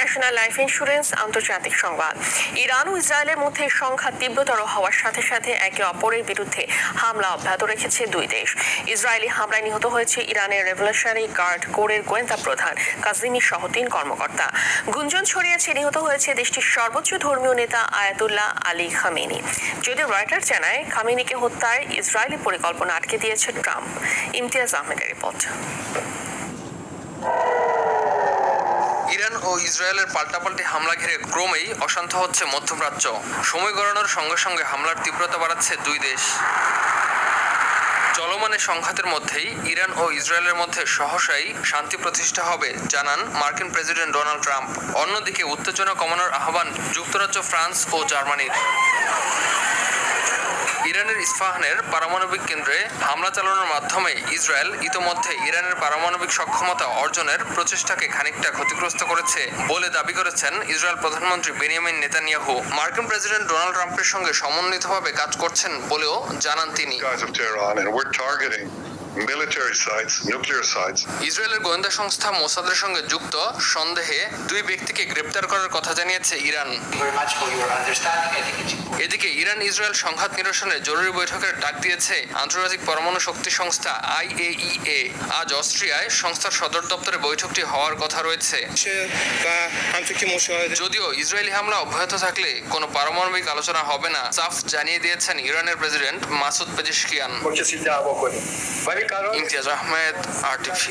National life insurance আন্তর্জাতিক সংবাদ। Iran ও ইসরায়েলের মধ্যে সংঘাত তীব্রতর হওয়ার সাথে সাথে একে অপরের বিরুদ্ধে হামলা অব্যাহত রেখেছে দুই দেশ। ইসরায়েলি হামলায় নিহত হয়েছে ইরানের রেভলিউশনারি গার্ড কোরের গোয়েন্দা প্রধান কাজিমি সহ ৩ কর্মকর্তা। গুঞ্জন ছড়িয়েছে নিহত হয়েছে দেশটির সর্বোচ্চ ধর্মীয় নেতা আয়াতুল্লাহ আলী খামেনি। যদিও রয়টার্স জানায় খামেনিকে হত্যায় ইসরায়েলি পরিকল্পনা আটকে দিয়েছে ট্রাম্প। ইমতিয়াজ আহমেদের রিপোর্ট। ইরান ও ইসরায়েলের পাল্টাপাল্টি হামলা ঘিরে ক্রমেই অশান্ত হচ্ছে মধ্যপ্রাচ্য। সময় গড়ানোর সঙ্গে সঙ্গে হামলার তীব্রতা বাড়াচ্ছে দুই দেশ। চলমান সংঘাতের মধ্যেই ইরান ও ইসরায়েলের মধ্যে সহসাই শান্তি প্রতিষ্ঠা হবে জানান মার্কিন প্রেসিডেন্ট ডোনাল্ড ট্রাম্প। অন্যদিকে উত্তেজনা কমানোর আহ্বান যুক্তরাজ্য, ফ্রান্স ও জার্মানির। ইরানের ইস্পাহানের পারমাণবিক কেন্দ্রে হামলা চালানোর মাধ্যমে ইসরায়েল ইতোমধ্যে ইরানের পারমাণবিক সক্ষমতা অর্জনের প্রচেষ্টাকে খানিকটা ক্ষতিগ্রস্ত করেছে বলে দাবি করেছেন ইসরায়েল প্রধানমন্ত্রী বেনিয়ামিন নেতানিয়াহু। মার্কিন প্রেসিডেন্ট ডোনাল্ড ট্রাম্পের সঙ্গে সমন্বিতভাবে কাজ করছেন বলেও জানান তিনি। ইসরায়েলের গোয়েন্দা সংস্থা মোসাদের সঙ্গে যুক্ত সন্দেহে 2 ব্যক্তিকে গ্রেপ্তার করার কথা জানিয়েছে ইরান। এদিকে ইরান ইসরায়েল সংঘাত নিরসনে জরুরি বৈঠকের ডাক দিয়েছে আন্তর্জাতিক পরমাণু শক্তি সংস্থা IAEA। আজ অস্ট্রিয়ায় সংস্থার সদর দপ্তরে বৈঠকটি হওয়ার কথা রয়েছে। যদিও ইসরায়েলি হামলা অব্যাহত থাকলে কোনো পারমাণবিক আলোচনা হবে না, সাফ জানিয়ে দিয়েছেন ইরানের president Masoud Pezeshkian. Imtiaz Ahmed, RTV।